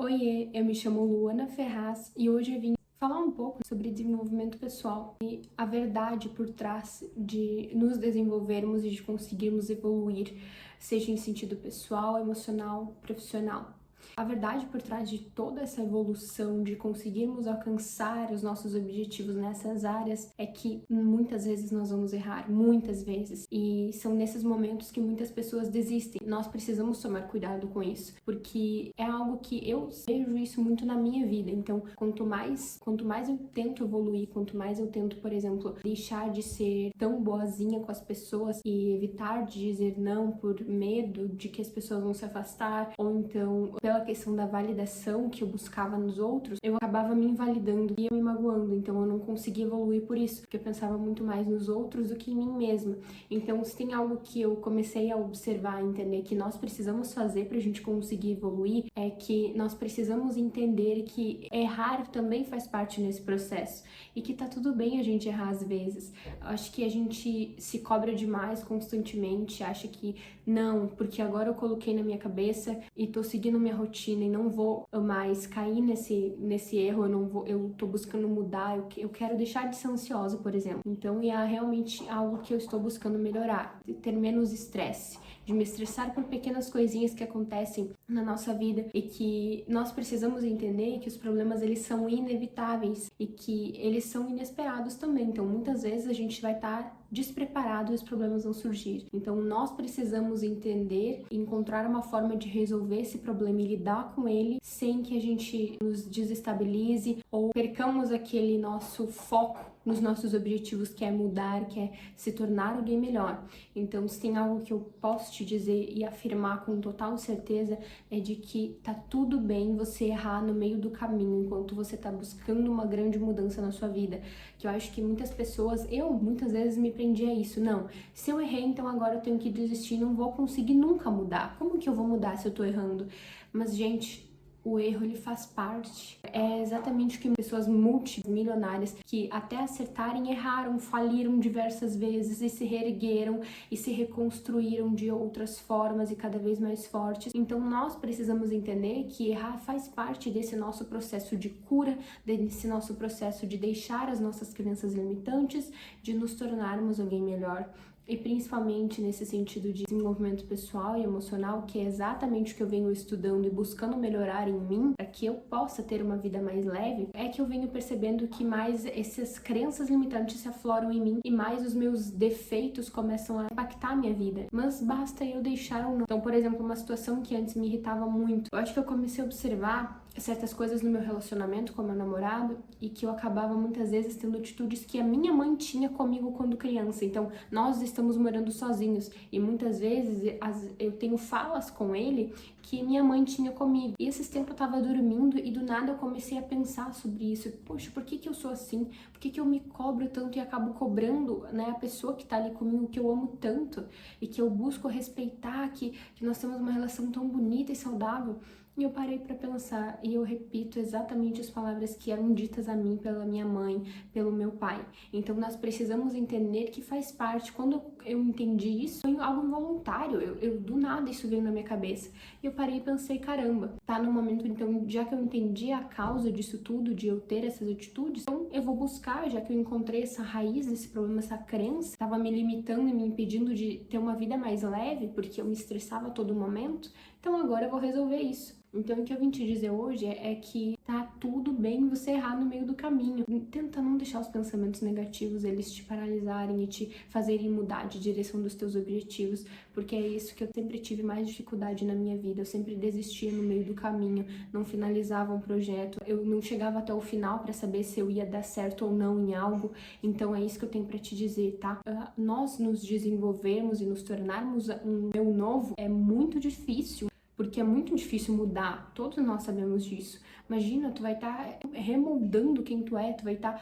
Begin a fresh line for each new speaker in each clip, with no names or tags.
Oiê, eu me chamo Luana Ferraz e hoje eu vim falar um pouco sobre desenvolvimento pessoal e a verdade por trás de nos desenvolvermos e de conseguirmos evoluir, seja em sentido pessoal, emocional, profissional. A verdade por trás de toda essa evolução, de conseguirmos alcançar os nossos objetivos nessas áreas, é que muitas vezes nós vamos errar, muitas vezes. E são nesses momentos que muitas pessoas desistem. Nós precisamos tomar cuidado com isso, porque é algo que eu vejo isso muito na minha vida. Então, quanto mais eu tento evoluir, quanto mais eu tento, por exemplo, deixar de ser tão boazinha com as pessoas e evitar de dizer não por medo de que as pessoas vão se afastar, ou então pela questão da validação que eu buscava nos outros, eu acabava me invalidando e me magoando, então eu não conseguia evoluir por isso, porque eu pensava muito mais nos outros do que em mim mesma. Então, se tem algo que eu comecei a observar, entender que nós precisamos fazer pra gente conseguir evoluir, é que nós precisamos entender que errar também faz parte nesse processo e que tá tudo bem a gente errar às vezes. Eu acho que a gente se cobra demais constantemente, acha que não, porque agora eu coloquei na minha cabeça e tô seguindo minha rotina e não vou mais cair nesse erro, eu tô buscando mudar, eu quero deixar de ser ansiosa, por exemplo. Então, é realmente algo que eu estou buscando melhorar, de ter menos estresse, de me estressar por pequenas coisinhas que acontecem na nossa vida e que nós precisamos entender que os problemas eles são inevitáveis e que eles são inesperados também. Então, muitas vezes a gente vai estar despreparado e os problemas vão surgir. Então, nós precisamos entender e encontrar uma forma de resolver esse problema e lidar com ele sem que a gente nos desestabilize ou percamos aquele nosso foco nos nossos objetivos, que é mudar, que é se tornar alguém melhor. Então, se tem algo que eu posso te dizer e afirmar com total certeza, é de que tá tudo bem você errar no meio do caminho, enquanto você tá buscando uma grande mudança na sua vida. Que eu acho que muitas pessoas, eu muitas vezes me prendi a isso. Não, se eu errei, então agora eu tenho que desistir, não vou conseguir nunca mudar. Como que eu vou mudar se eu tô errando? Mas, gente, o erro, ele faz parte. É exatamente o que pessoas multimilionárias que até acertarem erraram, faliram diversas vezes e se reergueram e se reconstruíram de outras formas e cada vez mais fortes. Então nós precisamos entender que errar faz parte desse nosso processo de cura, desse nosso processo de deixar as nossas crenças limitantes, de nos tornarmos alguém melhor. E principalmente nesse sentido de desenvolvimento pessoal e emocional, que é exatamente o que eu venho estudando e buscando melhorar em mim, para que eu possa ter uma vida mais leve, é que eu venho percebendo que mais essas crenças limitantes se afloram em mim e mais os meus defeitos começam a impactar a minha vida. Mas basta eu deixar ou não. Então, por exemplo, uma situação que antes me irritava muito, eu acho que eu comecei a observar certas coisas no meu relacionamento com meu namorado e que eu acabava muitas vezes tendo atitudes que a minha mãe tinha comigo quando criança. Então, nós estamos morando sozinhos e muitas vezes eu tenho falas com ele que minha mãe tinha comigo. E esses tempos eu tava dormindo e do nada eu comecei a pensar sobre isso. Poxa, por que eu sou assim? Por que eu me cobro tanto e acabo cobrando, né, a pessoa que tá ali comigo, que eu amo tanto e que eu busco respeitar, que nós temos uma relação tão bonita e saudável? E eu parei para pensar e eu repito exatamente as palavras que eram ditas a mim pela minha mãe, pelo meu pai. Então nós precisamos entender que faz parte. Quando eu entendi isso, foi algo involuntário. Eu do nada isso veio na minha cabeça. E eu parei e pensei, caramba, tá no momento então, já que eu entendi a causa disso tudo, de eu ter essas atitudes, então eu vou buscar, já que eu encontrei essa raiz desse problema, essa crença, estava me limitando e me impedindo de ter uma vida mais leve, porque eu me estressava a todo momento. Então agora eu vou resolver isso. Então o que eu vim te dizer hoje é que tá tudo bem você errar no meio do caminho. Tenta não deixar os pensamentos negativos eles te paralisarem e te fazerem mudar de direção dos teus objetivos, porque é isso que eu sempre tive mais dificuldade na minha vida. Eu sempre desistia no meio do caminho, não finalizava um projeto, eu não chegava até o final para saber se eu ia dar certo ou não em algo. Então é isso que eu tenho para te dizer, tá? Nós nos desenvolvermos e nos tornarmos um eu novo é muito difícil. Porque é muito difícil mudar, todos nós sabemos disso. Imagina, tu vai estar remoldando quem tu é, tu vai estar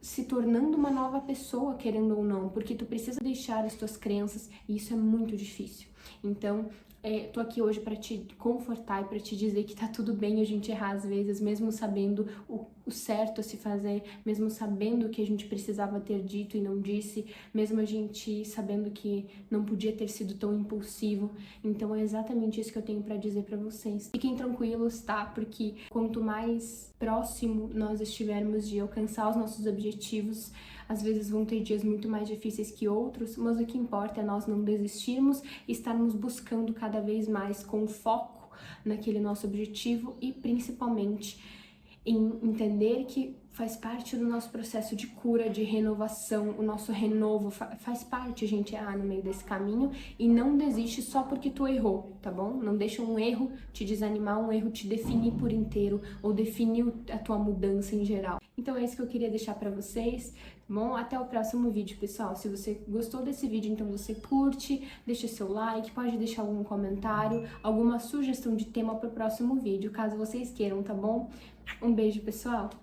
se tornando uma nova pessoa, querendo ou não, porque tu precisa deixar as tuas crenças e isso é muito difícil. Então, tô aqui hoje para te confortar e para te dizer que tá tudo bem a gente errar às vezes, mesmo sabendo o o certo a se fazer, mesmo sabendo que a gente precisava ter dito e não disse, mesmo a gente sabendo que não podia ter sido tão impulsivo. Então é exatamente isso que eu tenho para dizer para vocês. Fiquem tranquilos, tá? Porque quanto mais próximo nós estivermos de alcançar os nossos objetivos, às vezes vão ter dias muito mais difíceis que outros, mas o que importa é nós não desistirmos e estarmos buscando cada vez mais com foco naquele nosso objetivo e principalmente em entender que faz parte do nosso processo de cura, de renovação, o nosso renovo faz parte, a gente errar no meio desse caminho, e não desiste só porque tu errou, tá bom? Não deixa um erro te desanimar, um erro te definir por inteiro ou definir a tua mudança em geral. Então é isso que eu queria deixar pra vocês, tá bom? Até o próximo vídeo, pessoal. Se você gostou desse vídeo, então você curte, deixa seu like, pode deixar algum comentário, alguma sugestão de tema pro próximo vídeo, caso vocês queiram, tá bom? Um beijo, pessoal!